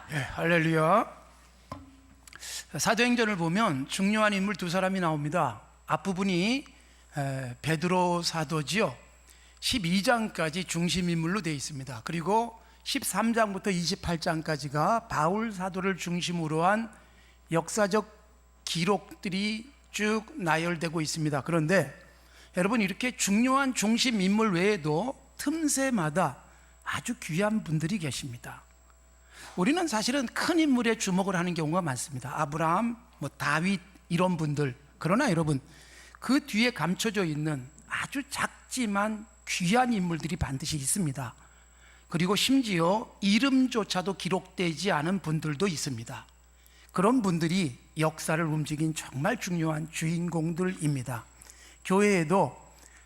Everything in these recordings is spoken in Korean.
할렐루야. 사도행전을 보면 중요한 인물 두 사람이 나옵니다. 앞부분이 베드로 사도지요. 12장까지 중심 인물로 되어 있습니다. 그리고 13장부터 28장까지가 바울 사도를 중심으로 한 역사적 기록들이 쭉 나열되고 있습니다. 그런데 여러분, 이렇게 중요한 중심 인물 외에도 틈새마다 아주 귀한 분들이 계십니다. 우리는 사실은 큰 인물에 주목을 하는 경우가 많습니다. 아브라함, 다윗 이런 분들. 그러나 여러분, 그 뒤에 감춰져 있는 아주 작지만 귀한 인물들이 반드시 있습니다. 그리고 심지어 이름조차도 기록되지 않은 분들도 있습니다. 그런 분들이 역사를 움직인 정말 중요한 주인공들입니다. 교회에도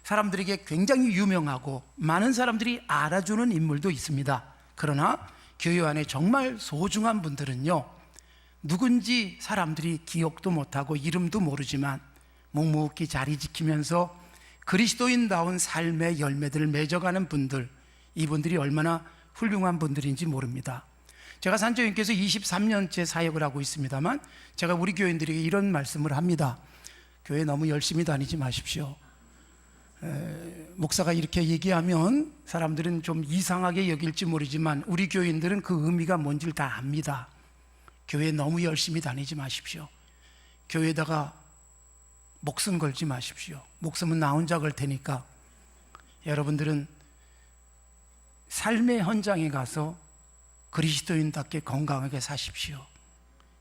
사람들에게 굉장히 유명하고 많은 사람들이 알아주는 인물도 있습니다. 그러나 교회 안에 정말 소중한 분들은요, 누군지 사람들이 기억도 못하고 이름도 모르지만 묵묵히 자리 지키면서 그리스도인다운 삶의 열매들을 맺어가는 분들, 이분들이 얼마나 훌륭한 분들인지 모릅니다. 제가 산조님께서 23년째 사역을 하고 있습니다만, 제가 우리 교인들에게 이런 말씀을 합니다. 교회 너무 열심히 다니지 마십시오. 목사가 이렇게 얘기하면 사람들은 좀 이상하게 여길지 모르지만 우리 교인들은 그 의미가 뭔지를 다 압니다. 교회 너무 열심히 다니지 마십시오. 교회에다가 목숨 걸지 마십시오. 목숨은 나 혼자 걸 테니까 여러분들은 삶의 현장에 가서 그리스도인답게 건강하게 사십시오.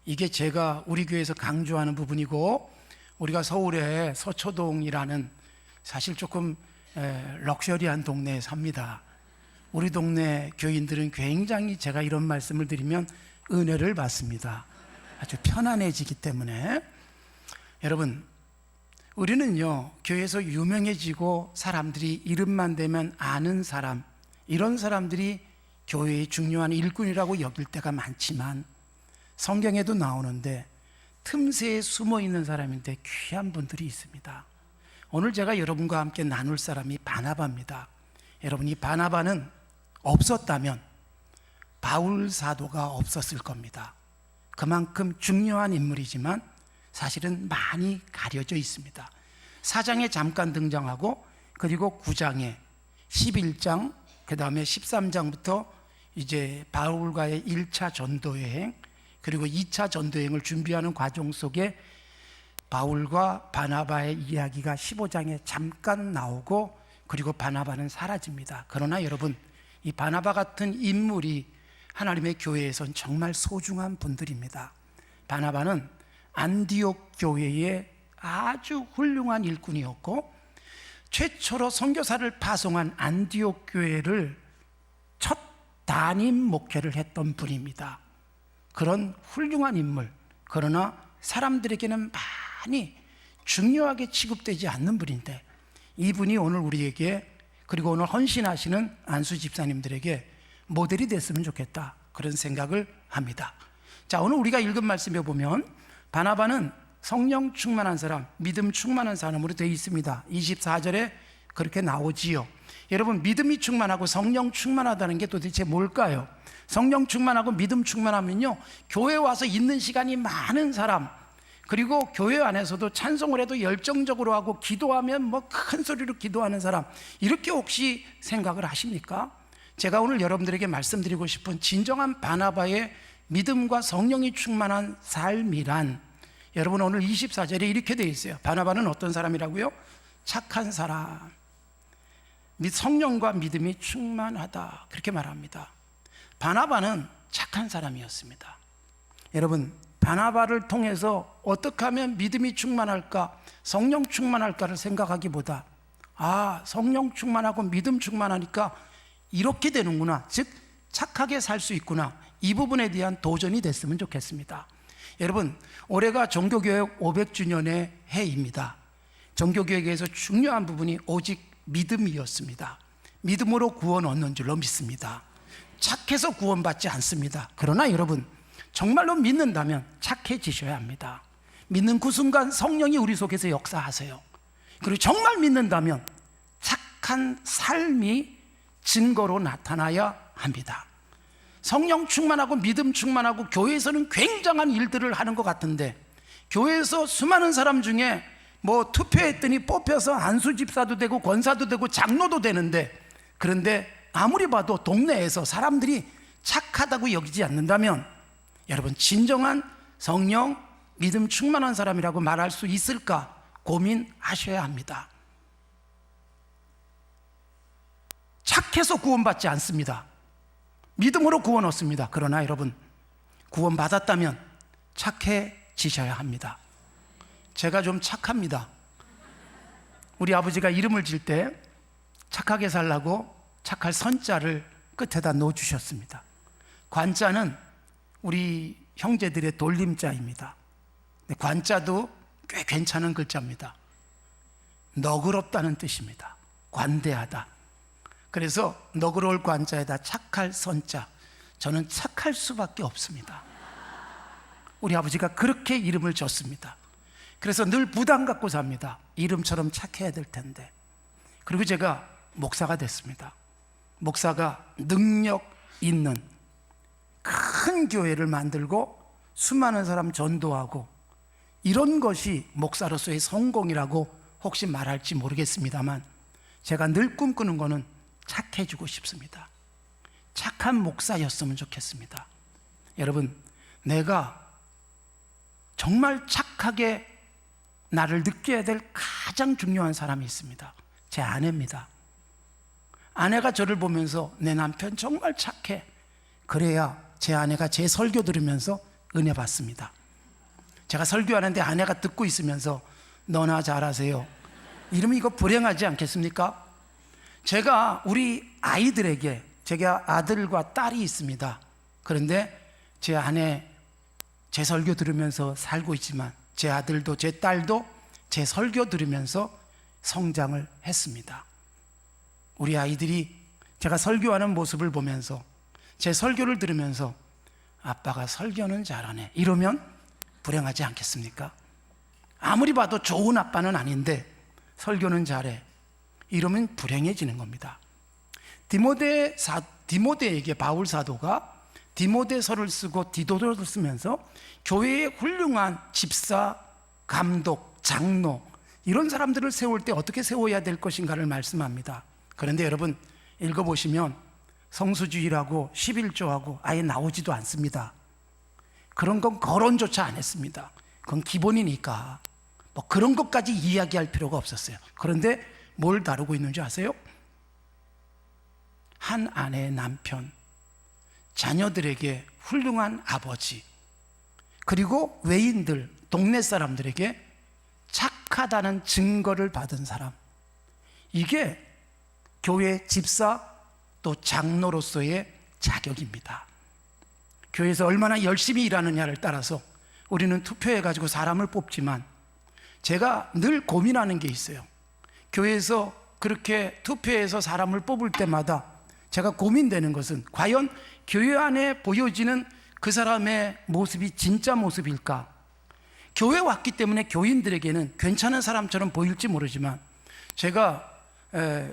이게 제가 우리 교회에서 강조하는 부분이고, 우리가 서울의 서초동이라는 사실 조금 럭셔리한 동네에 삽니다. 우리 동네 교인들은 굉장히, 제가 이런 말씀을 드리면 은혜를 받습니다. 아주 편안해지기 때문에. 여러분, 우리는요, 교회에서 유명해지고 사람들이 이름만 대면 아는 사람, 이런 사람들이 교회의 중요한 일꾼이라고 여길 때가 많지만, 성경에도 나오는데 틈새에 숨어 있는 사람인데 귀한 분들이 있습니다. 오늘 제가 여러분과 함께 나눌 사람이 바나바입니다. 여러분, 이 바나바는 없었다면 바울 사도가 없었을 겁니다. 그만큼 중요한 인물이지만 사실은 많이 가려져 있습니다. 4장에 잠깐 등장하고, 그리고 9장에 11장, 그 다음에 13장부터 이제 바울과의 1차 전도여행, 그리고 2차 전도여행을 준비하는 과정 속에 바울과 바나바의 이야기가 15장에 잠깐 나오고, 그리고 바나바는 사라집니다. 그러나 여러분, 이 바나바 같은 인물이 하나님의 교회에선 정말 소중한 분들입니다. 바나바는 안디옥 교회의 아주 훌륭한 일꾼이었고, 최초로 선교사를 파송한 안디옥 교회를 첫 담임 목회를 했던 분입니다. 그런 훌륭한 인물, 그러나 사람들에게는 많이 중요하게 취급되지 않는 분인데, 이분이 오늘 우리에게, 그리고 오늘 헌신하시는 안수 집사님들에게 모델이 됐으면 좋겠다, 그런 생각을 합니다. 자, 오늘 우리가 읽은 말씀에 보면 바나바는 성령 충만한 사람, 믿음 충만한 사람으로 되어 있습니다. 24절에 그렇게 나오지요. 여러분, 믿음이 충만하고 성령 충만하다는 게 도대체 뭘까요? 성령 충만하고 믿음 충만하면요, 교회 와서 있는 시간이 많은 사람, 그리고 교회 안에서도 찬송을 해도 열정적으로 하고, 기도하면 큰 소리로 기도하는 사람, 이렇게 혹시 생각을 하십니까? 제가 오늘 여러분들에게 말씀드리고 싶은 진정한 바나바의 믿음과 성령이 충만한 삶이란, 여러분, 오늘 24절에 이렇게 되어 있어요. 바나바는 어떤 사람이라고요? 착한 사람, 성령과 믿음이 충만하다, 그렇게 말합니다. 바나바는 착한 사람이었습니다. 여러분, 바나바를 통해서 어떻게 하면 믿음이 충만할까, 성령 충만할까를 생각하기보다, 성령 충만하고 믿음 충만하니까 이렇게 되는구나, 즉 착하게 살 수 있구나, 이 부분에 대한 도전이 됐으면 좋겠습니다. 여러분, 올해가 종교개혁 500주년의 해입니다. 종교개혁에서 중요한 부분이 오직 믿음이었습니다. 믿음으로 구원 얻는 줄로 믿습니다. 착해서 구원받지 않습니다. 그러나 여러분, 정말로 믿는다면 착해지셔야 합니다. 믿는 그 순간 성령이 우리 속에서 역사하세요. 그리고 정말 믿는다면 착한 삶이 증거로 나타나야 합니다. 성령 충만하고 믿음 충만하고 교회에서는 굉장한 일들을 하는 것 같은데, 교회에서 수많은 사람 중에 뭐 투표했더니 뽑혀서 안수 집사도 되고 권사도 되고 장로도 되는데, 그런데 아무리 봐도 동네에서 사람들이 착하다고 여기지 않는다면 여러분, 진정한 성령 믿음 충만한 사람이라고 말할 수 있을까 고민하셔야 합니다. 착해서 구원받지 않습니다. 믿음으로 구원 얻습니다. 그러나 여러분, 구원받았다면 착해지셔야 합니다. 제가 좀 착합니다. 우리 아버지가 이름을 질 때 착하게 살라고 착할 선자를 끝에다 넣어주셨습니다. 관자는 우리 형제들의 돌림자입니다. 관자도 꽤 괜찮은 글자입니다. 너그럽다는 뜻입니다. 관대하다. 그래서 너그러울 관자에다 착할 선자, 저는 착할 수밖에 없습니다. 우리 아버지가 그렇게 이름을 줬습니다. 그래서 늘 부담 갖고 삽니다. 이름처럼 착해야 될 텐데. 그리고 제가 목사가 됐습니다. 목사가 능력 있는 큰 교회를 만들고 수많은 사람 전도하고, 이런 것이 목사로서의 성공이라고 혹시 말할지 모르겠습니다만, 제가 늘 꿈꾸는 거는 착해지고 싶습니다. 착한 목사였으면 좋겠습니다. 여러분, 내가 정말 착하게 나를 느껴야 될 가장 중요한 사람이 있습니다. 제 아내입니다. 아내가 저를 보면서 내 남편 정말 착해, 그래야 제 아내가 제 설교 들으면서 은혜 받습니다. 제가 설교하는데 아내가 듣고 있으면서 너나 잘하세요, 이러면 이거 불행하지 않겠습니까? 제가 우리 아이들에게, 제가 아들과 딸이 있습니다. 그런데 제 아내 제 설교 들으면서 살고 있지만 제 아들도 제 딸도 제 설교 들으면서 성장을 했습니다. 우리 아이들이 제가 설교하는 모습을 보면서 제 설교를 들으면서 아빠가 설교는 잘하네, 이러면 불행하지 않겠습니까? 아무리 봐도 좋은 아빠는 아닌데 설교는 잘해, 이러면 불행해지는 겁니다. 디모데에게 바울 사도가 디모데서를 쓰고 디도서를 쓰면서 교회의 훌륭한 집사, 감독, 장로, 이런 사람들을 세울 때 어떻게 세워야 될 것인가를 말씀합니다. 그런데 여러분, 읽어보시면 성수주의라고 11조하고 아예 나오지도 않습니다. 그런 건 거론조차 안 했습니다. 그건 기본이니까 뭐 그런 것까지 이야기할 필요가 없었어요. 그런데 뭘 다루고 있는지 아세요? 한 아내의 남편, 자녀들에게 훌륭한 아버지, 그리고 외인들, 동네 사람들에게 착하다는 증거를 받은 사람, 이게 교회 집사 또 장로로서의 자격입니다. 교회에서 얼마나 열심히 일하느냐를 따라서 우리는 투표해가지고 사람을 뽑지만, 제가 늘 고민하는 게 있어요. 교회에서 그렇게 투표해서 사람을 뽑을 때마다 제가 고민되는 것은, 과연 교회 안에 보여지는 그 사람의 모습이 진짜 모습일까? 교회 왔기 때문에 교인들에게는 괜찮은 사람처럼 보일지 모르지만, 제가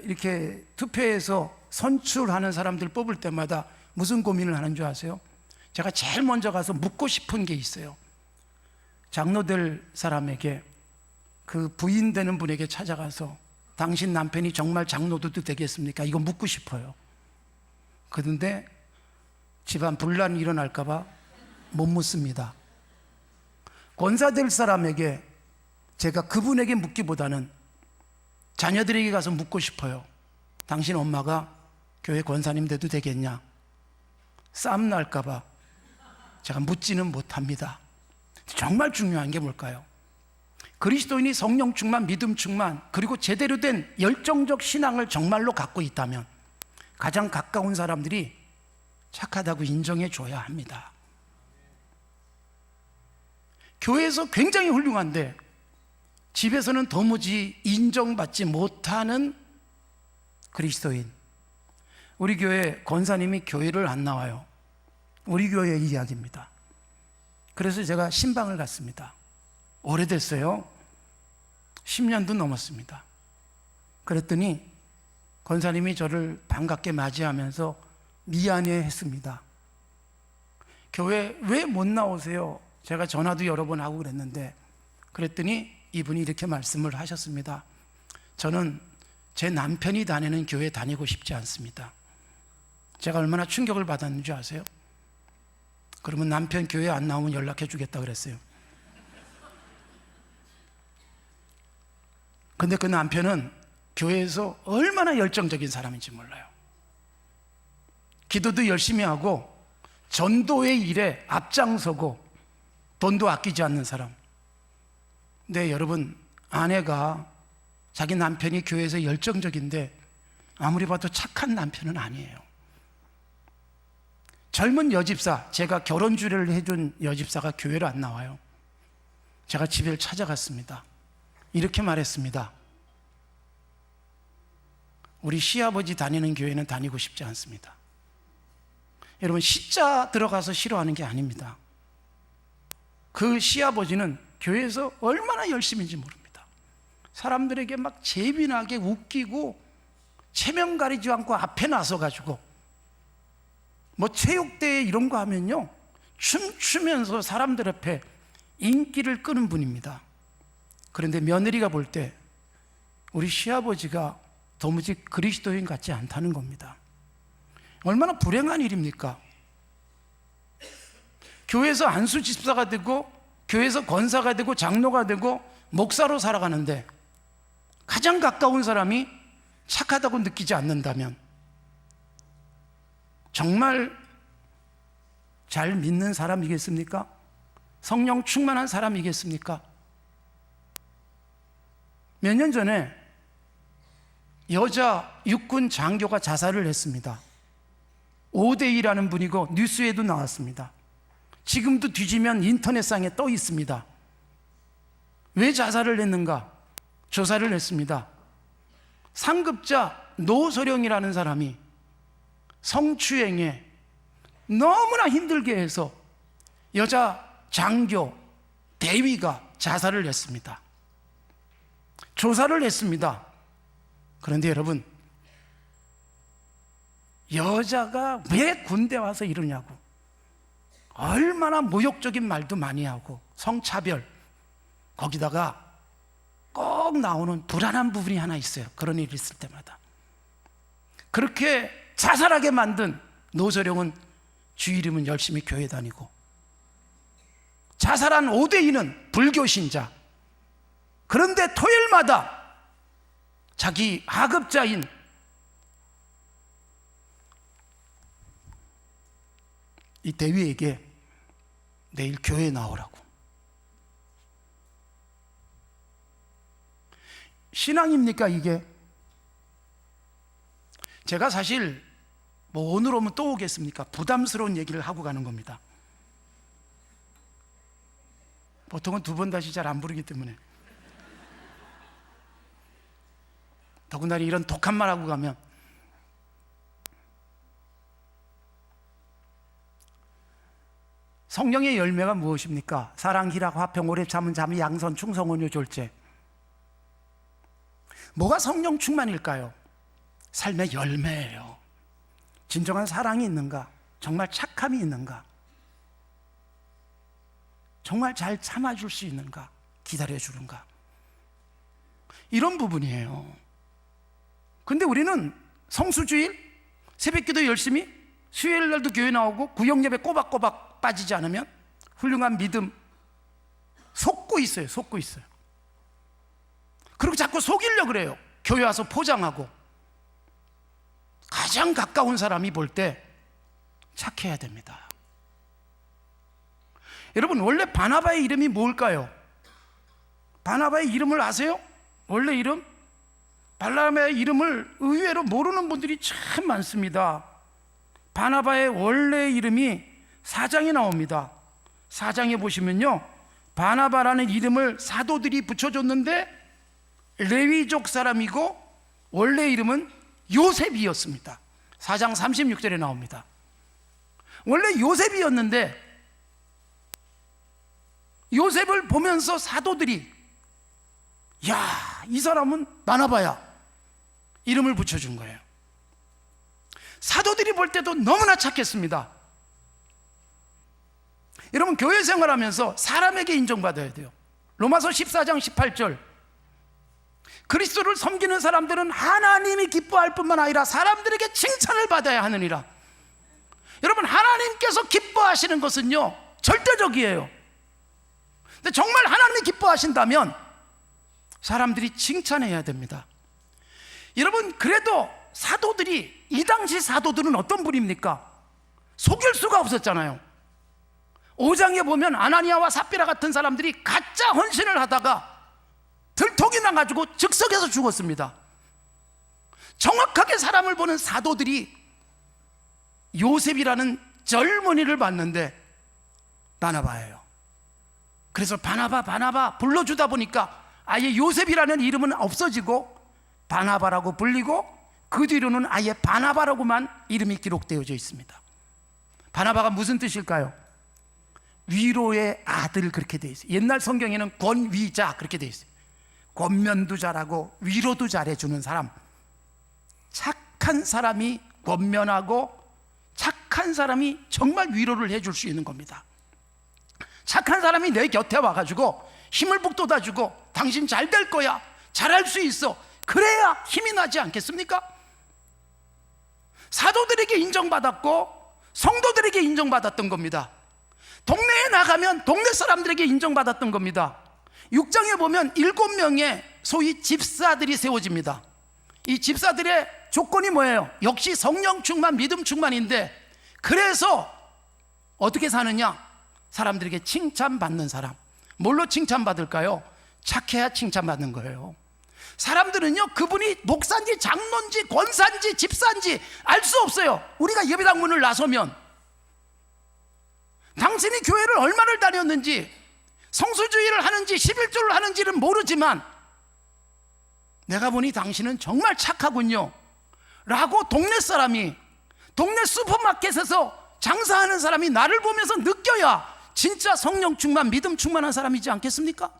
이렇게 투표해서 선출하는 사람들 뽑을 때마다 무슨 고민을 하는 줄 아세요? 제가 제일 먼저 가서 묻고 싶은 게 있어요. 장로될 사람에게, 그 부인 되는 분에게 찾아가서 당신 남편이 정말 장로도 되겠습니까? 이거 묻고 싶어요. 그런데 집안 분란이 일어날까 봐 못 묻습니다. 권사 될 사람에게 제가 그분에게 묻기보다는 자녀들에게 가서 묻고 싶어요. 당신 엄마가 교회 권사님 돼도 되겠냐? 싸움 날까 봐 제가 묻지는 못합니다. 정말 중요한 게 뭘까요? 그리스도인이 성령 충만, 믿음 충만, 그리고 제대로 된 열정적 신앙을 정말로 갖고 있다면 가장 가까운 사람들이 착하다고 인정해 줘야 합니다. 교회에서 굉장히 훌륭한데 집에서는 도무지 인정받지 못하는 그리스도인. 우리 교회 권사님이 교회를 안 나와요. 우리 교회의 이야기입니다. 그래서 제가 신방을 갔습니다. 오래됐어요. 10년도 넘었습니다. 그랬더니 권사님이 저를 반갑게 맞이하면서 미안해 했습니다. 교회 왜 못 나오세요? 제가 전화도 여러 번 하고 그랬는데, 그랬더니 이분이 이렇게 말씀을 하셨습니다. 저는 제 남편이 다니는 교회 다니고 싶지 않습니다. 제가 얼마나 충격을 받았는 줄 아세요? 그러면 남편 교회 안 나오면 연락해 주겠다 그랬어요. 근데 그 남편은 교회에서 얼마나 열정적인 사람인지 몰라요. 기도도 열심히 하고 전도의 일에 앞장서고 돈도 아끼지 않는 사람. 근데 여러분, 아내가 자기 남편이 교회에서 열정적인데 아무리 봐도 착한 남편은 아니에요. 젊은 여집사, 제가 결혼 주례를 해준 여집사가 교회를 안 나와요. 제가 집을 찾아갔습니다. 이렇게 말했습니다. 우리 시아버지 다니는 교회는 다니고 싶지 않습니다. 여러분, 시자 들어가서 싫어하는 게 아닙니다. 그 시아버지는 교회에서 얼마나 열심인지 모릅니다. 사람들에게 막 재미나게 웃기고 체면 가리지 않고 앞에 나서가지고 뭐 체육대회 이런 거 하면요, 춤추면서 사람들 앞에 인기를 끄는 분입니다. 그런데 며느리가 볼 때 우리 시아버지가 도무지 그리스도인 같지 않다는 겁니다. 얼마나 불행한 일입니까? 교회에서 안수 집사가 되고 교회에서 권사가 되고 장로가 되고 목사로 살아가는데 가장 가까운 사람이 착하다고 느끼지 않는다면 정말 잘 믿는 사람이겠습니까? 성령 충만한 사람이겠습니까? 몇 년 전에 여자 육군 장교가 자살을 했습니다. 오대희라는 분이고 뉴스에도 나왔습니다. 지금도 뒤지면 인터넷상에 떠 있습니다. 왜 자살을 했는가? 조사를 했습니다. 상급자 노소령이라는 사람이 성추행에 너무나 힘들게 해서 여자 장교 대위가 자살을 했습니다. 조사를 했습니다. 그런데 여러분, 여자가 왜 군대 와서 이러냐고, 얼마나 모욕적인 말도 많이 하고 성차별, 거기다가 꼭 나오는 불안한 부분이 하나 있어요. 그런 일이 있을 때마다. 그렇게 자살하게 만든 노소령은 주일이면 열심히 교회 다니고, 자살한 오대희는 불교 신자. 그런데 토요일마다 자기 하급자인 이 대위에게 내일 교회에 나오라고. 신앙입니까 이게? 제가 사실 뭐 오늘 오면 또 오겠습니까? 부담스러운 얘기를 하고 가는 겁니다. 보통은 두 번 다시 잘 안 부르기 때문에. 더군다나 이런 독한 말 하고 가면, 성령의 열매가 무엇입니까? 사랑, 희락, 화평, 오래 참은, 자비, 양선, 충성, 온유, 졸제. 뭐가 성령 충만일까요? 삶의 열매예요. 진정한 사랑이 있는가? 정말 착함이 있는가? 정말 잘 참아줄 수 있는가? 기다려주는가? 이런 부분이에요. 근데 우리는 성수주일, 새벽기도 열심히, 수요일 날도 교회 나오고 구역예배 꼬박꼬박 빠지지 않으면 훌륭한 믿음 속고 있어요. 속고 있어요. 그리고 자꾸 속이려고 그래요. 교회 와서 포장하고. 가장 가까운 사람이 볼 때 착해야 됩니다. 여러분, 원래 바나바의 이름이 뭘까요? 바나바의 이름을 아세요? 원래 이름? 바나바의 이름을 의외로 모르는 분들이 참 많습니다. 바나바의 원래 이름이 4장에 나옵니다. 4장에 보시면요, 바나바라는 이름을 사도들이 붙여줬는데 레위족 사람이고 원래 이름은 요셉이었습니다. 4장 36절에 나옵니다. 원래 요셉이었는데 요셉을 보면서 사도들이, 야, 이 사람은 바나바야, 이름을 붙여준 거예요. 사도들이 볼 때도 너무나 착했습니다. 여러분, 교회 생활하면서 사람에게 인정받아야 돼요. 로마서 14장 18절, 그리스도를 섬기는 사람들은 하나님이 기뻐할 뿐만 아니라 사람들에게 칭찬을 받아야 하느니라. 여러분, 하나님께서 기뻐하시는 것은요 절대적이에요. 근데 정말 하나님이 기뻐하신다면 사람들이 칭찬해야 됩니다. 여러분, 그래도 사도들이, 이 당시 사도들은 어떤 분입니까? 속일 수가 없었잖아요. 5장에 보면 아나니아와 삽비라 같은 사람들이 가짜 헌신을 하다가 들통이 나가지고 즉석에서 죽었습니다. 정확하게 사람을 보는 사도들이 요셉이라는 젊은이를 봤는데 바나바예요. 그래서 바나바 불러주다 보니까 아예 요셉이라는 이름은 없어지고 바나바라고 불리고, 그 뒤로는 아예 바나바라고만 이름이 기록되어져 있습니다. 바나바가 무슨 뜻일까요? 위로의 아들, 그렇게 되어 있어요. 옛날 성경에는 권위자 그렇게 되어 있어요. 권면도 잘하고 위로도 잘해주는 사람. 착한 사람이 권면하고 착한 사람이 정말 위로를 해줄 수 있는 겁니다. 착한 사람이 내 곁에 와가지고 힘을 북돋아주고 당신 잘 될 거야, 잘할 수 있어, 그래야 힘이 나지 않겠습니까? 사도들에게 인정받았고 성도들에게 인정받았던 겁니다. 동네에 나가면 동네 사람들에게 인정받았던 겁니다. 6장에 보면 7명의 소위 집사들이 세워집니다. 이 집사들의 조건이 뭐예요? 역시 성령 충만, 믿음 충만인데, 그래서 어떻게 사느냐? 사람들에게 칭찬받는 사람. 뭘로 칭찬받을까요? 착해야 칭찬받는 거예요. 사람들은요, 그분이 목사인지 장로인지 권사인지 집사인지 알 수 없어요. 우리가 예배당 문을 나서면 당신이 교회를 얼마를 다녔는지, 성수주의를 하는지 11조를 하는지는 모르지만 내가 보니 당신은 정말 착하군요 라고 동네 사람이, 동네 슈퍼마켓에서 장사하는 사람이 나를 보면서 느껴야 진짜 성령 충만, 믿음 충만한 사람이지 않겠습니까?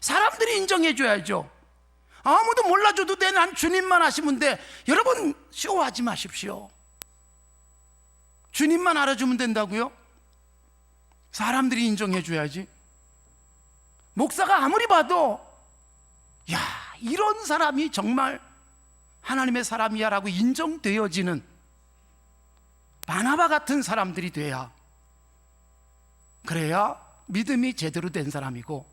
사람들이 인정해 줘야죠. 아무도 몰라줘도 돼, 난 주님만 아시면 돼. 여러분, 쇼하지 마십시오. 주님만 알아주면 된다고요? 사람들이 인정해 줘야지. 목사가 아무리 봐도 야, 이런 사람이 정말 하나님의 사람이야 라고 인정되어지는 바나바 같은 사람들이 돼야, 그래야 믿음이 제대로 된 사람이고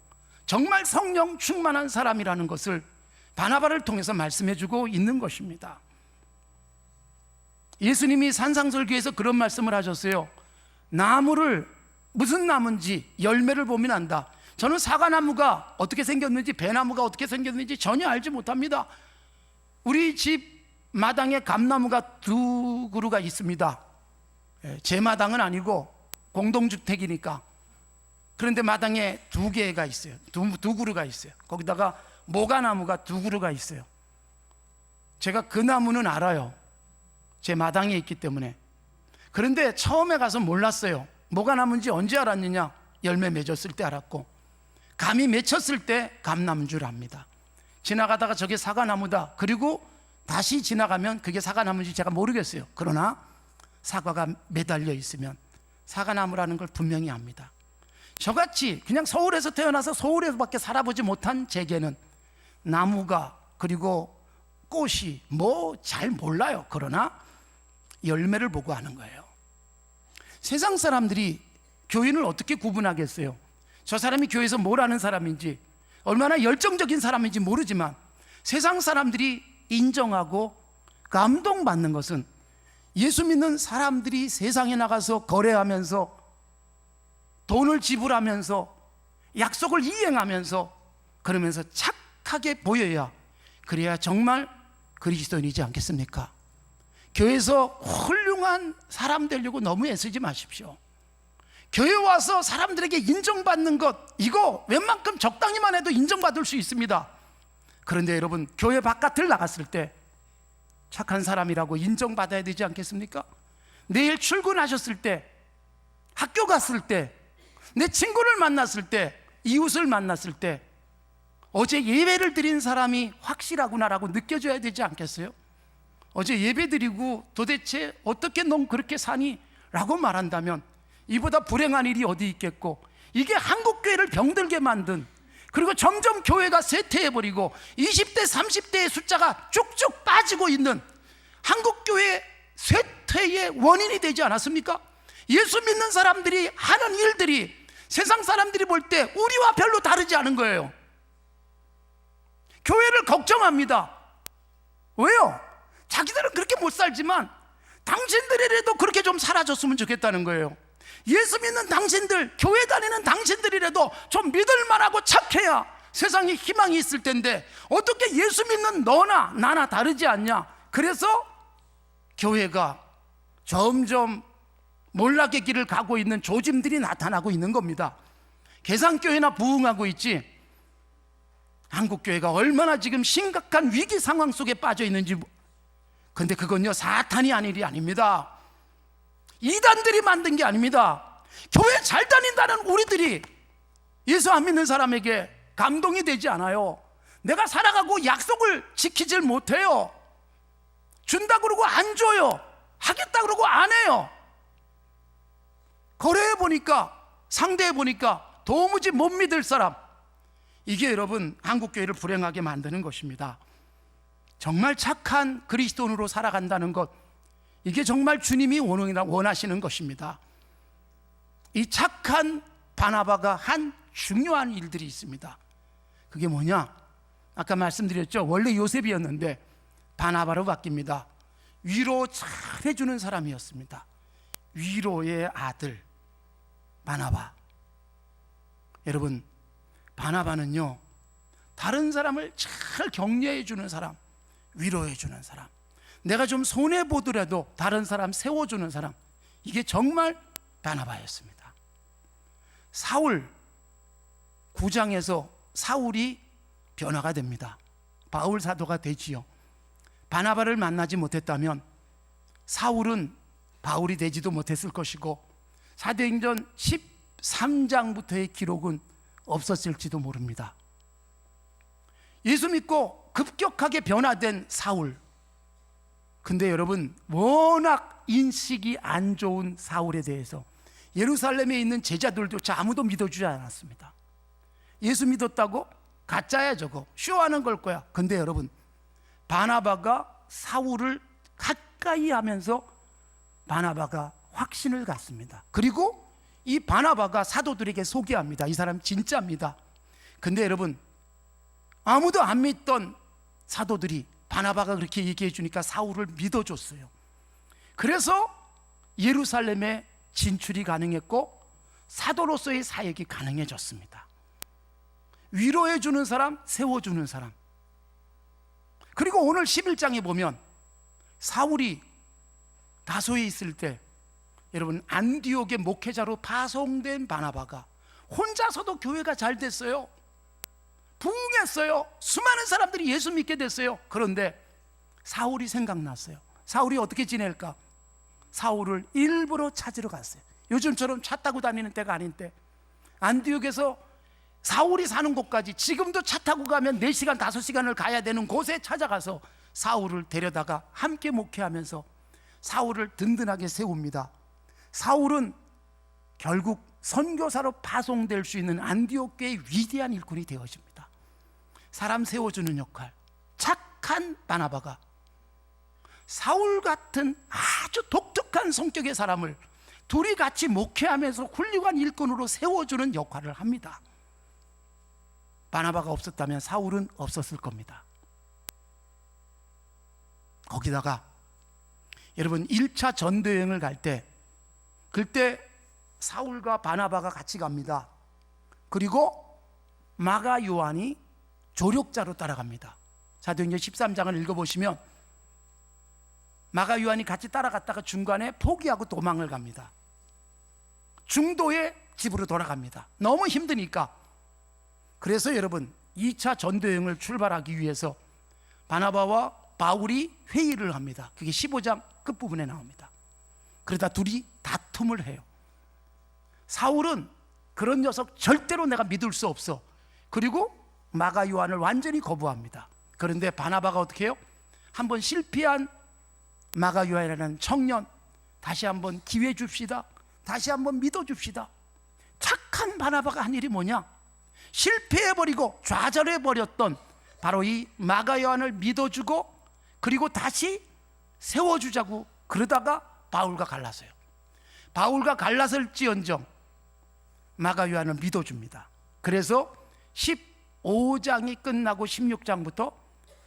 정말 성령 충만한 사람이라는 것을 바나바를 통해서 말씀해주고 있는 것입니다. 예수님이 산상설교에서 그런 말씀을 하셨어요. 나무를, 무슨 나무인지 열매를 보면 안다. 저는 사과나무가 어떻게 생겼는지, 배나무가 어떻게 생겼는지 전혀 알지 못합니다. 우리 집 마당에 감나무가 2그루가 있습니다. 제 마당은 아니고 공동주택이니까. 그런데 마당에 2개가 있어요. 2그루가 있어요. 거기다가 모가나무가 2그루가 있어요. 제가 그 나무는 알아요. 제 마당에 있기 때문에. 그런데 처음에 가서 몰랐어요. 모가나무인지 언제 알았느냐? 열매 맺었을 때 알았고, 감이 맺혔을 때 감나무인 줄 압니다. 지나가다가 저게 사과나무다, 그리고 다시 지나가면 그게 사과나무인지 제가 모르겠어요. 그러나 사과가 매달려 있으면 사과나무라는 걸 분명히 압니다. 저같이 그냥 서울에서 태어나서 서울에서밖에 살아보지 못한 제게는 나무가, 그리고 꽃이 뭐 잘 몰라요. 그러나 열매를 보고 하는 거예요. 세상 사람들이 교인을 어떻게 구분하겠어요? 저 사람이 교회에서 뭘 하는 사람인지, 얼마나 열정적인 사람인지 모르지만 세상 사람들이 인정하고 감동받는 것은 예수 믿는 사람들이 세상에 나가서 거래하면서 돈을 지불하면서 약속을 이행하면서 그러면서 착하게 보여야, 그래야 정말 그리스도인이지 않겠습니까? 교회에서 훌륭한 사람 되려고 너무 애쓰지 마십시오. 교회 와서 사람들에게 인정받는 것, 이거 웬만큼 적당히만 해도 인정받을 수 있습니다. 그런데 여러분, 교회 바깥을 나갔을 때 착한 사람이라고 인정받아야 되지 않겠습니까? 내일 출근하셨을 때, 학교 갔을 때, 내 친구를 만났을 때, 이웃을 만났을 때 어제 예배를 드린 사람이 확실하구나라고 느껴져야 되지 않겠어요? 어제 예배 드리고 도대체 어떻게 넌 그렇게 사니? 라고 말한다면 이보다 불행한 일이 어디 있겠고, 이게 한국교회를 병들게 만든, 그리고 점점 교회가 쇠퇴해버리고 20대 30대의 숫자가 쭉쭉 빠지고 있는 한국교회 쇠퇴의 원인이 되지 않았습니까? 예수 믿는 사람들이 하는 일들이 세상 사람들이 볼 때 우리와 별로 다르지 않은 거예요. 교회를 걱정합니다. 왜요? 자기들은 그렇게 못 살지만 당신들이라도 그렇게 좀 살아줬으면 좋겠다는 거예요. 예수 믿는 당신들, 교회 다니는 당신들이라도 좀 믿을만하고 착해야 세상에 희망이 있을 텐데, 어떻게 예수 믿는 너나 나나 다르지 않냐? 그래서 교회가 점점 몰락의 길을 가고 있는 조짐들이 나타나고 있는 겁니다. 개상교회나 부흥하고 있지, 한국교회가 얼마나 지금 심각한 위기 상황 속에 빠져 있는지. 근데 그건요, 사탄이 한 일이 아닙니다. 이단들이 만든 게 아닙니다. 교회 잘 다닌다는 우리들이 예수 안 믿는 사람에게 감동이 되지 않아요. 내가 살아가고 약속을 지키질 못해요. 준다 그러고 안 줘요. 하겠다 그러고 안 해요. 거래해 보니까, 상대해 보니까 도무지 못 믿을 사람. 이게 여러분 한국교회를 불행하게 만드는 것입니다. 정말 착한 그리스도인으로 살아간다는 것, 이게 정말 주님이 원하시는 것입니다. 이 착한 바나바가 한 중요한 일들이 있습니다. 그게 뭐냐? 아까 말씀드렸죠. 원래 요셉이었는데 바나바로 바뀝니다. 위로 잘 해주는 사람이었습니다. 위로의 아들 바나바. 여러분, 바나바는요, 다른 사람을 잘 격려해 주는 사람, 위로해 주는 사람, 내가 좀 손해보더라도 다른 사람 세워주는 사람, 이게 정말 바나바였습니다. 사울 9장에서 사울이 변화가 됩니다. 바울 사도가 되지요. 바나바를 만나지 못했다면 사울은 바울이 되지도 못했을 것이고, 사도행전 13장부터의 기록은 없었을지도 모릅니다. 예수 믿고 급격하게 변화된 사울. 근데 여러분, 워낙 인식이 안 좋은 사울에 대해서 예루살렘에 있는 제자들조차 아무도 믿어주지 않았습니다. 예수 믿었다고? 가짜야 저거, 쇼하는 걸 거야. 근데 여러분, 바나바가 사울을 가까이 하면서 바나바가 확신을 갖습니다. 그리고 이 바나바가 사도들에게 소개합니다. 이 사람 진짜입니다. 근데 여러분, 아무도 안 믿던 사도들이 바나바가 그렇게 얘기해 주니까 사울을 믿어줬어요. 그래서 예루살렘에 진출이 가능했고 사도로서의 사역이 가능해졌습니다. 위로해 주는 사람, 세워주는 사람. 그리고 오늘 11장에 보면 사울이 다소에 있을 때, 여러분, 안디옥의 목회자로 파송된 바나바가 혼자서도 교회가 잘 됐어요. 부흥했어요. 수많은 사람들이 예수 믿게 됐어요. 그런데 사울이 생각났어요. 사울이 어떻게 지낼까? 사울을 일부러 찾으러 갔어요. 요즘처럼 차 타고 다니는 때가 아닌 때, 안디옥에서 사울이 사는 곳까지 지금도 차 타고 가면 4시간 5시간을 가야 되는 곳에 찾아가서 사울을 데려다가 함께 목회하면서 사울을 든든하게 세웁니다. 사울은 결국 선교사로 파송될 수 있는 안디옥 교회의 위대한 일꾼이 되어집니다. 사람 세워주는 역할, 착한 바나바가 사울 같은 아주 독특한 성격의 사람을 둘이 같이 목회하면서 훌륭한 일꾼으로 세워주는 역할을 합니다. 바나바가 없었다면 사울은 없었을 겁니다. 거기다가 여러분, 1차 전도여행을 갈 때, 그때 사울과 바나바가 같이 갑니다. 그리고 마가 요한이 조력자로 따라갑니다. 사도행전 13장을 읽어보시면 마가 요한이 같이 따라갔다가 중간에 포기하고 도망을 갑니다. 중도에 집으로 돌아갑니다. 너무 힘드니까. 그래서 여러분, 2차 전도여행을 출발하기 위해서 바나바와 바울이 회의를 합니다. 그게 15장 끝부분에 나옵니다. 그러다 둘이 다툼을 해요. 사울은 그런 녀석 절대로 내가 믿을 수 없어. 그리고 마가 요한을 완전히 거부합니다. 그런데 바나바가 어떻게 해요? 한번 실패한 마가 요한이라는 청년, 다시 한번 기회 줍시다. 다시 한번 믿어줍시다. 착한 바나바가 한 일이 뭐냐? 실패해버리고 좌절해버렸던 바로 이 마가 요한을 믿어주고 그리고 다시 세워주자고 그러다가 바울과 갈라서요. 바울과 갈라설지언정 마가 요한을 믿어줍니다. 그래서 15장이 끝나고 16장부터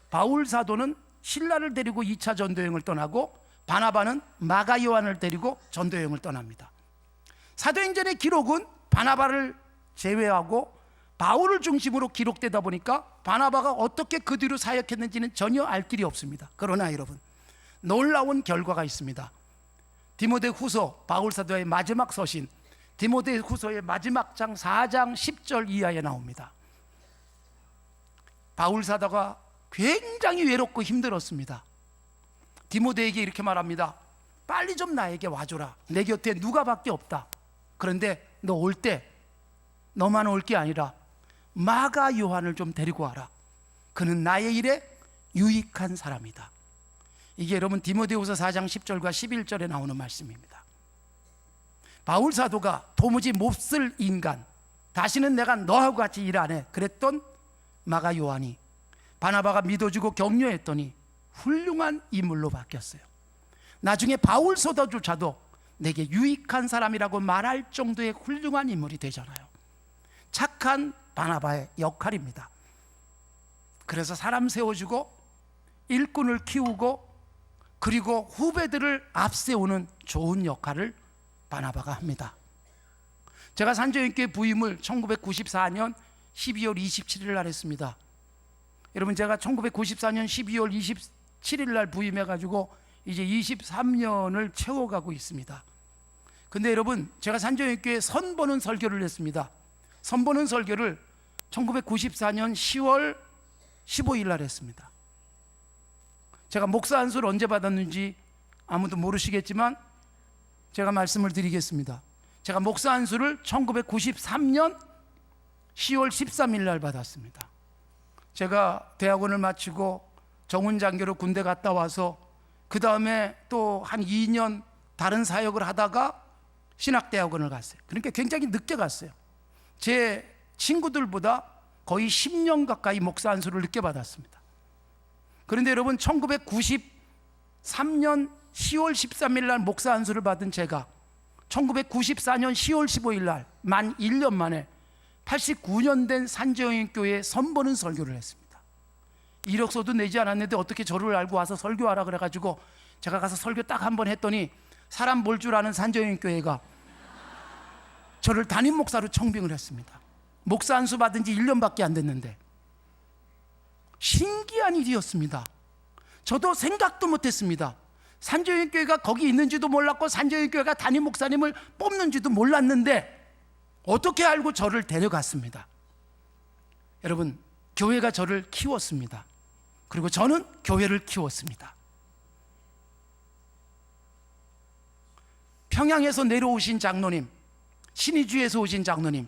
바울 사도는 실라를 데리고 2차 전도여행을 떠나고 바나바는 마가 요한을 데리고 전도여행을 떠납니다. 사도행전의 기록은 바나바를 제외하고 바울을 중심으로 기록되다 보니까 바나바가 어떻게 그 뒤로 사역했는지는 전혀 알 길이 없습니다. 그러나 여러분, 놀라운 결과가 있습니다. 디모데후서 바울 사도의 마지막 서신 디모데후서의 마지막 장 4장 10절 이하에 나옵니다. 바울 사도가 굉장히 외롭고 힘들었습니다. 디모데에게 이렇게 말합니다. 빨리 좀 나에게 와줘라. 내 곁에 누가밖에 없다. 그런데 너 올 때 너만 올 게 아니라 마가 요한을 좀 데리고 와라. 그는 나의 일에 유익한 사람이다. 이게 여러분 디모데후서 4장 10절과 11절에 나오는 말씀입니다. 바울 사도가 도무지 몹쓸 인간, 다시는 내가 너하고 같이 일 안 해 그랬던 마가 요한이 바나바가 믿어주고 격려했더니 훌륭한 인물로 바뀌었어요. 나중에 바울 사도조차도 내게 유익한 사람이라고 말할 정도의 훌륭한 인물이 되잖아요. 착한 바나바의 역할입니다. 그래서 사람 세워주고 일꾼을 키우고 그리고 후배들을 앞세우는 좋은 역할을 바나바가 합니다. 제가 산조연교회 부임을 1994년 12월 27일 날 했습니다. 여러분, 제가 1994년 12월 27일 날 부임해가지고 이제 23년을 채워가고 있습니다. 근데 여러분, 제가 산조연교회에 선보는 설교를 했습니다. 선보는 설교를 1994년 10월 15일 날 했습니다. 제가 목사 안수를 언제 받았는지 아무도 모르시겠지만 제가 말씀을 드리겠습니다. 제가 목사 안수를 1993년 10월 13일 날 받았습니다. 제가 대학원을 마치고 정훈장교로 군대 갔다 와서 그 다음에 또 한 2년 다른 사역을 하다가 신학대학원을 갔어요. 그러니까 굉장히 늦게 갔어요. 제 친구들보다 거의 10년 가까이 목사 안수를 늦게 받았습니다. 그런데 여러분, 1993년 10월 13일 날 목사 안수를 받은 제가 1994년 10월 15일 날 만 1년 만에 89년 된 산조연교회에 선보는 설교를 했습니다. 이력서도 내지 않았는데 어떻게 저를 알고 와서 설교하라 그래가지고 제가 가서 설교 딱 한 번 했더니 사람 볼 줄 아는 산조연교회가 저를 담임 목사로 청빙을 했습니다. 목사 안수 받은 지 1년밖에 안 됐는데 신기한 일이었습니다. 저도 생각도 못했습니다. 산조연교회가 거기 있는지도 몰랐고 산조연교회가 담임 목사님을 뽑는지도 몰랐는데 어떻게 알고 저를 데려갔습니다. 여러분, 교회가 저를 키웠습니다. 그리고 저는 교회를 키웠습니다. 평양에서 내려오신 장로님, 신의주에서 오신 장로님,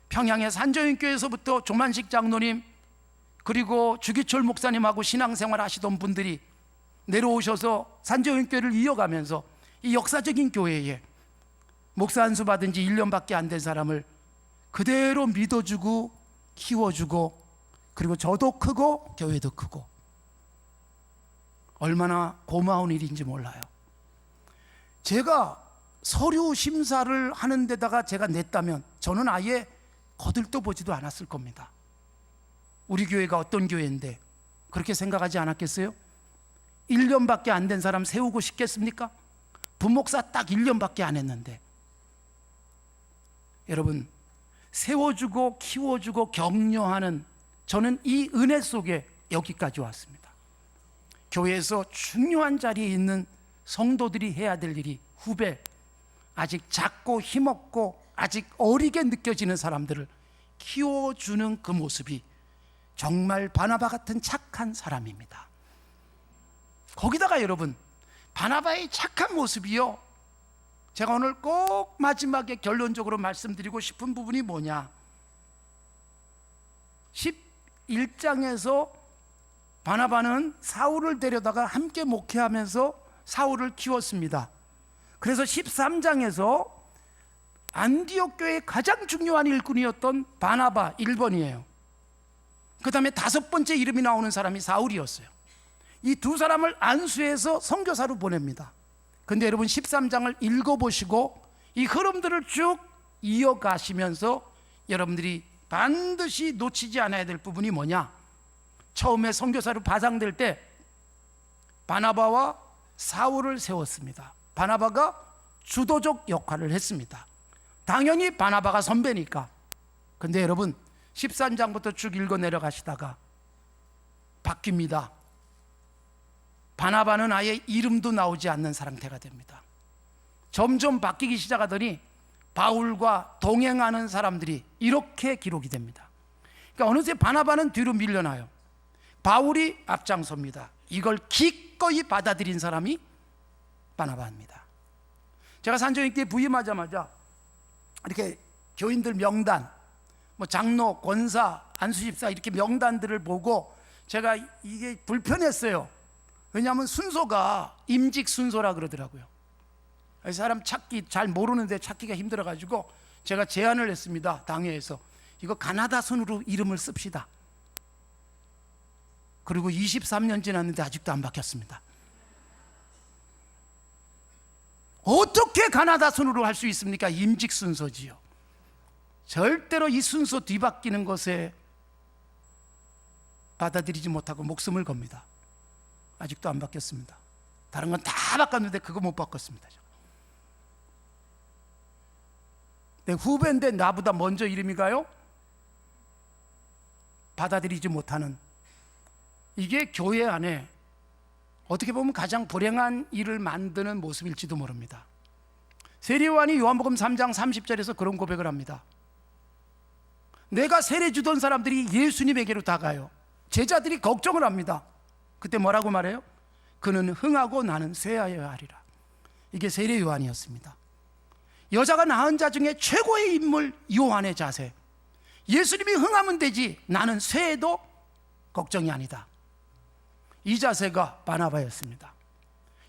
평양의 산조연교회에서부터 조만식 장로님, 그리고 주기철 목사님하고 신앙생활 하시던 분들이 내려오셔서 산조연교회를 이어가면서 이 역사적인 교회에 목사 안수 받은 지 1년밖에 안 된 사람을 그대로 믿어주고 키워주고 그리고 저도 크고 교회도 크고 얼마나 고마운 일인지 몰라요. 제가 서류 심사를 하는 데다가 제가 냈다면 저는 아예 거들떠 보지도 않았을 겁니다. 우리 교회가 어떤 교회인데 그렇게 생각하지 않았겠어요? 1년밖에 안 된 사람 세우고 싶겠습니까? 부목사 딱 1년밖에 안 했는데. 여러분, 세워주고 키워주고 격려하는 저는 이 은혜 속에 여기까지 왔습니다. 교회에서 중요한 자리에 있는 성도들이 해야 될 일이 후배, 아직 작고 힘없고 아직 어리게 느껴지는 사람들을 키워주는 그 모습이 정말 바나바 같은 착한 사람입니다. 거기다가 여러분, 바나바의 착한 모습이요, 제가 오늘 꼭 마지막에 결론적으로 말씀드리고 싶은 부분이 뭐냐, 11장에서 바나바는 사울을 데려다가 함께 목회하면서 사울을 키웠습니다. 그래서 13장에서 안디옥 교회의 가장 중요한 일꾼이었던 바나바 1번이에요. 그 다음에 5번째 이름이 나오는 사람이 사울이었어요. 이 두 사람을 안수해서 선교사로 보냅니다. 근데 여러분 13장을 읽어보시고 이 흐름들을 쭉 이어가시면서 여러분들이 반드시 놓치지 않아야 될 부분이 뭐냐? 처음에 선교사로 파송될 때 바나바와 사울을 세웠습니다. 바나바가 주도적 역할을 했습니다. 당연히 바나바가 선배니까. 근데 여러분 13장부터 쭉 읽어 내려가시다가 바뀝니다. 바나바는 아예 이름도 나오지 않는 상태가 됩니다. 점점 바뀌기 시작하더니 바울과 동행하는 사람들이 이렇게 기록이 됩니다. 그러니까 어느새 바나바는 뒤로 밀려나요. 바울이 앞장섭니다. 이걸 기꺼이 받아들인 사람이 바나바입니다. 제가 산정익대 부임하자마자 이렇게 교인들 명단, 뭐 장로, 권사, 안수집사 이렇게 명단들을 보고 제가 이게 불편했어요. 왜냐하면 순서가 임직 순서라 그러더라고요. 사람 찾기 잘 모르는데 찾기가 힘들어가지고 제가 제안을 했습니다. 당회에서 이거 가나다 순으로 이름을 씁시다. 그리고 23년 지났는데 아직도 안 바뀌었습니다. 어떻게 가나다 순으로 할 수 있습니까? 임직 순서지요. 절대로 이 순서 뒤바뀌는 것에 받아들이지 못하고 목숨을 겁니다. 아직도 안 바뀌었습니다. 다른 건 다 바꿨는데 그거 못 바꿨습니다. 내 후배인데 나보다 먼저 이름이 가요? 받아들이지 못하는, 이게 교회 안에 어떻게 보면 가장 불행한 일을 만드는 모습일지도 모릅니다. 세례요한이 요한복음 3장 30절에서 그런 고백을 합니다. 내가 세례 주던 사람들이 예수님에게로 다가요. 제자들이 걱정을 합니다. 그때 뭐라고 말해요? 그는 흥하고 나는 쇠하여야 하리라. 이게 세례 요한이었습니다. 여자가 낳은 자 중에 최고의 인물 요한의 자세. 예수님이 흥하면 되지 나는 쇠해도 걱정이 아니다. 이 자세가 바나바였습니다.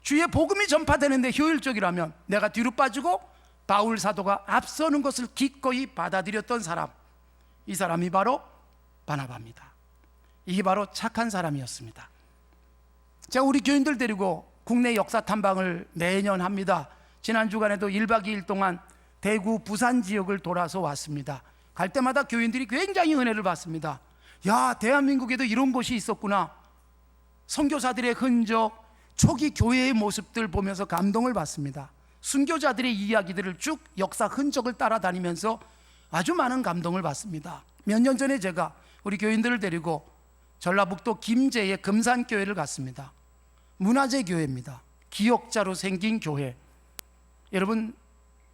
주의 복음이 전파되는데 효율적이라면 내가 뒤로 빠지고 바울 사도가 앞서는 것을 기꺼이 받아들였던 사람, 이 사람이 바로 바나바입니다. 이게 바로 착한 사람이었습니다. 제가 우리 교인들 데리고 국내 역사 탐방을 매년 합니다. 지난 주간에도 1박 2일 동안 대구, 부산 지역을 돌아서 왔습니다. 갈 때마다 교인들이 굉장히 은혜를 받습니다. 야, 대한민국에도 이런 곳이 있었구나. 선교사들의 흔적, 초기 교회의 모습들 보면서 감동을 받습니다. 순교자들의 이야기들을 쭉 역사 흔적을 따라다니면서 아주 많은 감동을 받습니다. 몇 년 전에 제가 우리 교인들을 데리고 전라북도 김제의 금산교회를 갔습니다. 문화재 교회입니다. 기역자로 생긴 교회. 여러분,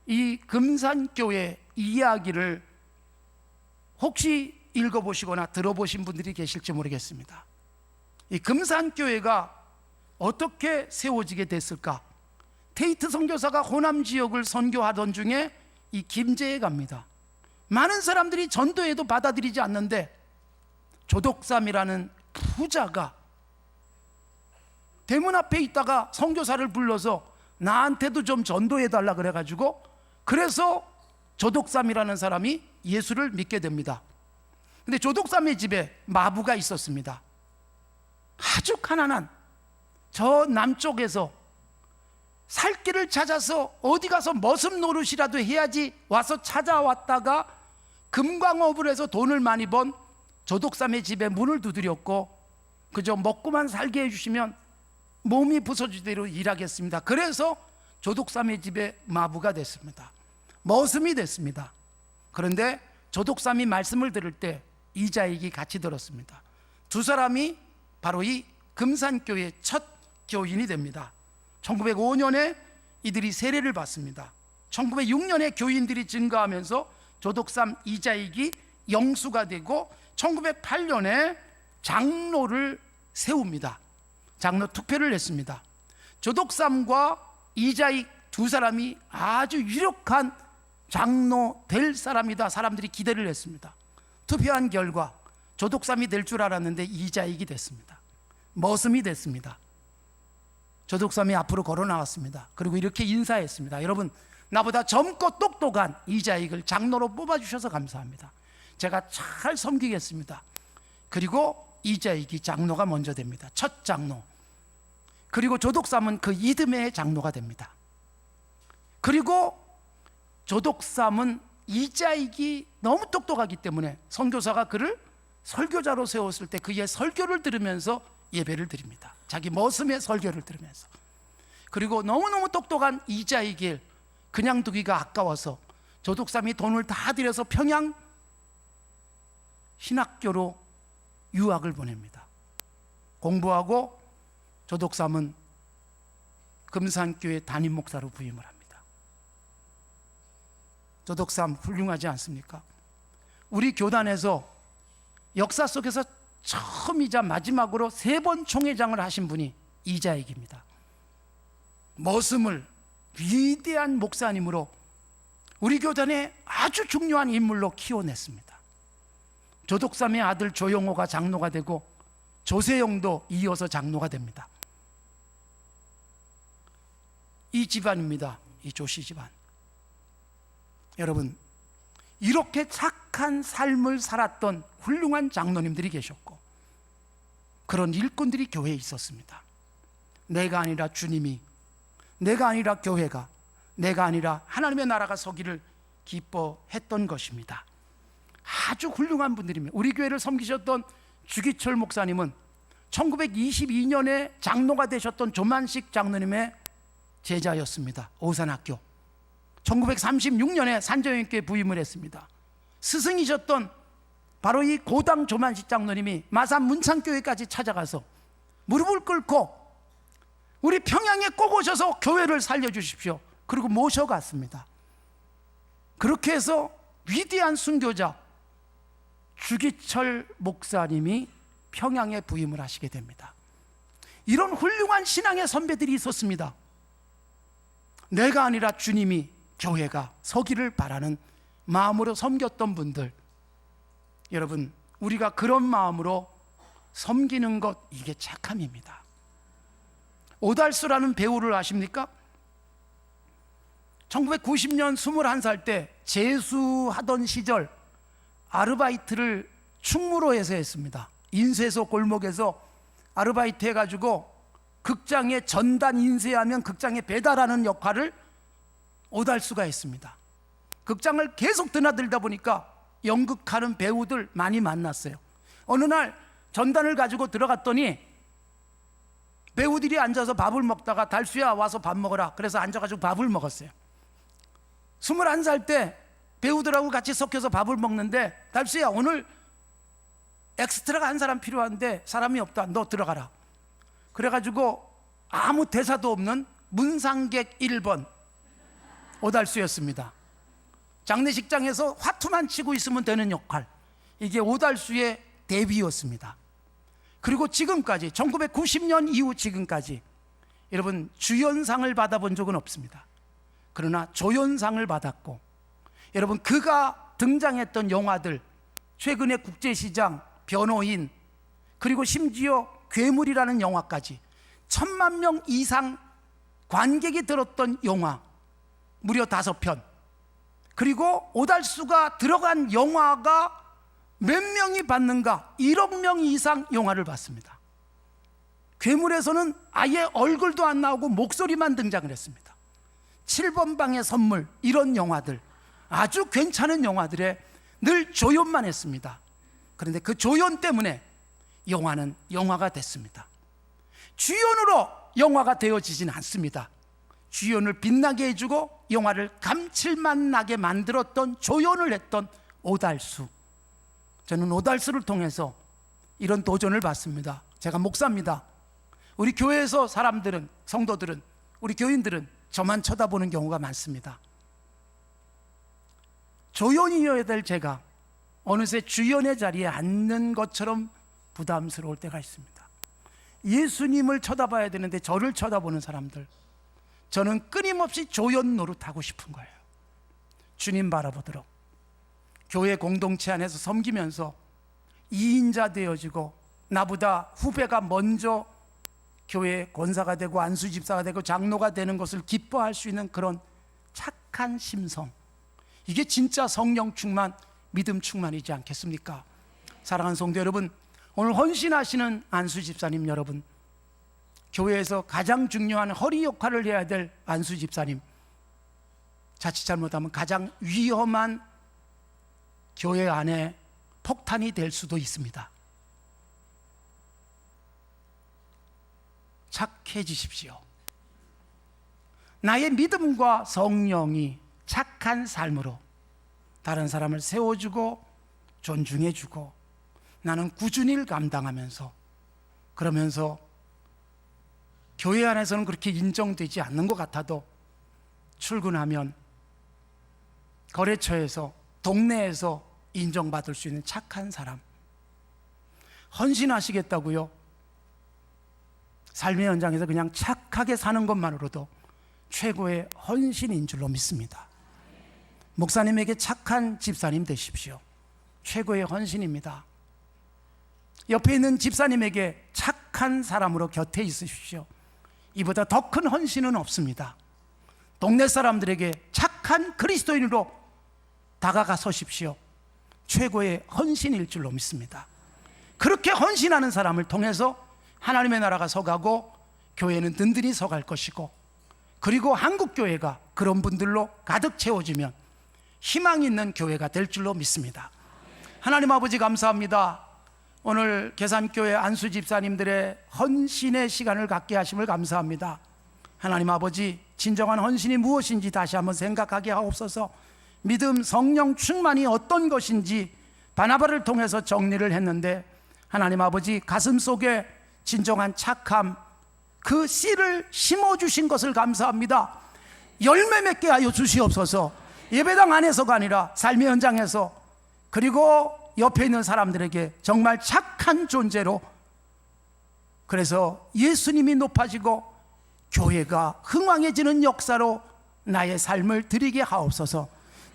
이 금산교회 이야기를 혹시 읽어보시거나 들어보신 분들이 계실지 모르겠습니다. 이 금산교회가 어떻게 세워지게 됐을까? 테이트 선교사가 호남 지역을 선교하던 중에 이 김제에 갑니다. 많은 사람들이 전도해도 받아들이지 않는데 조덕삼이라는 부자가 대문 앞에 있다가 선교사를 불러서 나한테도 좀 전도해달라 그래가지고, 그래서 조덕삼이라는 사람이 예수를 믿게 됩니다. 근데 조덕삼의 집에 마부가 있었습니다. 아주 가난한, 저 남쪽에서 살 길을 찾아서 어디 가서 머슴 노릇이라도 해야지 와서 찾아왔다가 금광업을 해서 돈을 많이 번 조덕삼의 집에 문을 두드렸고, 그저 먹고만 살게 해주시면 몸이 부서지대로 일하겠습니다. 그래서 조덕삼의 집에 마부가 됐습니다. 머슴이 됐습니다. 그런데 조덕삼이 말씀을 들을 때 이자익이 같이 들었습니다. 두 사람이 바로 이 금산교회의 첫 교인이 됩니다. 1905년에 이들이 세례를 받습니다. 1906년에 교인들이 증가하면서 조덕삼 이자익이 영수가 되고 1908년에 장로를 세웁니다. 장로 투표를 했습니다. 조덕삼과 이자익 두 사람이 아주 유력한 장로 될 사람이다. 사람들이 기대를 했습니다. 투표한 결과 조덕삼이 될 줄 알았는데 이자익이 됐습니다. 머슴이 됐습니다. 조덕삼이 앞으로 걸어 나왔습니다. 그리고 이렇게 인사했습니다. 여러분, 나보다 젊고 똑똑한 이자익을 장로로 뽑아주셔서 감사합니다. 제가 잘 섬기겠습니다. 그리고 이자익이 장로가 먼저 됩니다. 첫 장로. 그리고 조독삼은 그 이듬해의 장로가 됩니다. 그리고 조독삼은 이자익이 너무 똑똑하기 때문에 선교사가 그를 설교자로 세웠을 때 그의 설교를 들으면서 예배를 드립니다. 자기 머슴의 설교를 들으면서. 그리고 너무너무 똑똑한 이자익을 그냥 두기가 아까워서 조독삼이 돈을 다 들여서 평양 신학교로 유학을 보냅니다. 공부하고 조독삼은 금산교회 담임 목사로 부임을 합니다. 조독삼 훌륭하지 않습니까? 우리 교단에서 역사 속에서 처음이자 마지막으로 3번 총회장을 하신 분이 이자익입니다. 머슴을 위대한 목사님으로 우리 교단의 아주 중요한 인물로 키워냈습니다. 조독삼의 아들 조용호가 장로가 되고 조세영도 이어서 장로가 됩니다. 이 집안입니다. 이 조씨 집안. 여러분, 이렇게 착한 삶을 살았던 훌륭한 장로님들이 계셨고 그런 일꾼들이 교회에 있었습니다. 내가 아니라 주님이, 내가 아니라 교회가, 내가 아니라 하나님의 나라가 서기를 기뻐했던 것입니다. 아주 훌륭한 분들입니다. 우리 교회를 섬기셨던 주기철 목사님은 1922년에 장로가 되셨던 조만식 장로님의 제자였습니다. 오산학교. 1936년에 산정형교회 부임을 했습니다. 스승이셨던 바로 이 고당 조만식 장로님이 마산 문창교회까지 찾아가서 무릎을 꿇고 우리 평양에 꼭 오셔서 교회를 살려주십시오. 그리고 모셔갔습니다. 그렇게 해서 위대한 순교자 주기철 목사님이 평양에 부임을 하시게 됩니다. 이런 훌륭한 신앙의 선배들이 있었습니다. 내가 아니라 주님이, 교회가 서기를 바라는 마음으로 섬겼던 분들, 여러분, 우리가 그런 마음으로 섬기는 것, 이게 착함입니다. 오달수라는 배우를 아십니까? 1990년 21살 때 재수하던 시절 아르바이트를 충무로에서 했습니다. 인쇄소 골목에서 아르바이트 해가지고 극장에 전단 인쇄하면 극장에 배달하는 역할을 오달수가 했습니다. 극장을 계속 드나들다 보니까 연극하는 배우들 많이 만났어요. 어느 날 전단을 가지고 들어갔더니 배우들이 앉아서 밥을 먹다가 달수야 와서 밥 먹어라, 그래서 앉아가지고 밥을 먹었어요. 21살 때 배우들하고 같이 섞여서 밥을 먹는데, 달수야 오늘 엑스트라가 한 사람 필요한데 사람이 없다, 너 들어가라. 그래가지고 아무 대사도 없는 문상객 1번 오달수였습니다. 장례식장에서 화투만 치고 있으면 되는 역할, 이게 오달수의 데뷔였습니다. 그리고 지금까지 1990년 이후 지금까지 여러분 주연상을 받아본 적은 없습니다. 그러나 조연상을 받았고, 여러분 그가 등장했던 영화들, 최근에 국제시장, 변호인, 그리고 심지어 괴물이라는 영화까지 1000만 명 이상 관객이 들었던 영화 무려 5편, 그리고 오달수가 들어간 영화가 몇 명이 봤는가? 1억 명 이상 영화를 봤습니다. 괴물에서는 아예 얼굴도 안 나오고 목소리만 등장을 했습니다. 7번 방의 선물, 이런 영화들, 아주 괜찮은 영화들에 늘 조연만 했습니다. 그런데 그 조연 때문에 영화는 영화가 됐습니다. 주연으로 영화가 되어지진 않습니다. 주연을 빛나게 해주고 영화를 감칠맛 나게 만들었던 조연을 했던 오달수. 저는 오달수를 통해서 이런 도전을 받습니다. 제가 목사입니다. 우리 교회에서 사람들은, 성도들은, 우리 교인들은 저만 쳐다보는 경우가 많습니다. 조연이어야 될 제가 어느새 주연의 자리에 앉는 것처럼 부담스러울 때가 있습니다. 예수님을 쳐다봐야 되는데 저를 쳐다보는 사람들, 저는 끊임없이 조연 노릇하고 싶은 거예요. 주님 바라보도록 교회 공동체 안에서 섬기면서 2인자 되어지고, 나보다 후배가 먼저 교회 권사가 되고 안수집사가 되고 장로가 되는 것을 기뻐할 수 있는 그런 착한 착한 심성, 이게 진짜 성령 충만, 믿음 충만이지 않겠습니까? 사랑하는 성도 여러분, 오늘 헌신하시는 안수 집사님 여러분, 교회에서 가장 중요한 허리 역할을 해야 될 안수 집사님, 자칫 잘못하면 가장 위험한 교회 안에 폭탄이 될 수도 있습니다. 착해지십시오. 나의 믿음과 성령이 착한 삶으로 다른 사람을 세워주고 존중해주고 나는 꾸준히 일 감당하면서, 그러면서 교회 안에서는 그렇게 인정되지 않는 것 같아도 출근하면 거래처에서, 동네에서 인정받을 수 있는 착한 사람, 헌신하시겠다고요? 삶의 현장에서 그냥 착하게 사는 것만으로도 최고의 헌신인 줄로 믿습니다. 목사님에게 착한 집사님 되십시오. 최고의 헌신입니다. 옆에 있는 집사님에게 착한 사람으로 곁에 있으십시오. 이보다 더 큰 헌신은 없습니다. 동네 사람들에게 착한 그리스도인으로 다가가 서십시오. 최고의 헌신일 줄로 믿습니다. 그렇게 헌신하는 사람을 통해서 하나님의 나라가 서가고 교회는 든든히 서갈 것이고, 그리고 한국교회가 그런 분들로 가득 채워지면 희망 있는 교회가 될 줄로 믿습니다. 하나님 아버지 감사합니다. 오늘 계산교회 안수 집사님들의 헌신의 시간을 갖게 하심을 감사합니다. 하나님 아버지, 진정한 헌신이 무엇인지 다시 한번 생각하게 하옵소서. 믿음, 성령 충만이 어떤 것인지 바나바를 통해서 정리를 했는데, 하나님 아버지, 가슴 속에 진정한 착함, 그 씨를 심어주신 것을 감사합니다. 열매 맺게 하여 주시옵소서. 예배당 안에서가 아니라 삶의 현장에서, 그리고 옆에 있는 사람들에게 정말 착한 존재로, 그래서 예수님이 높아지고 교회가 흥왕해지는 역사로 나의 삶을 드리게 하옵소서.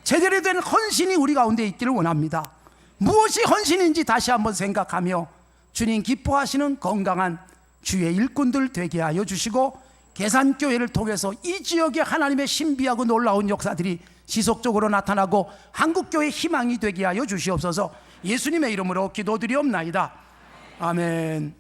제대로 된 헌신이 우리 가운데 있기를 원합니다. 무엇이 헌신인지 다시 한번 생각하며 주님 기뻐하시는 건강한 주의 일꾼들 되게 하여 주시고, 계산교회를 통해서 이 지역에 하나님의 신비하고 놀라운 역사들이 지속적으로 나타나고 한국교회의 희망이 되게 하여 주시옵소서. 예수님의 이름으로 기도드리옵나이다. 아멘.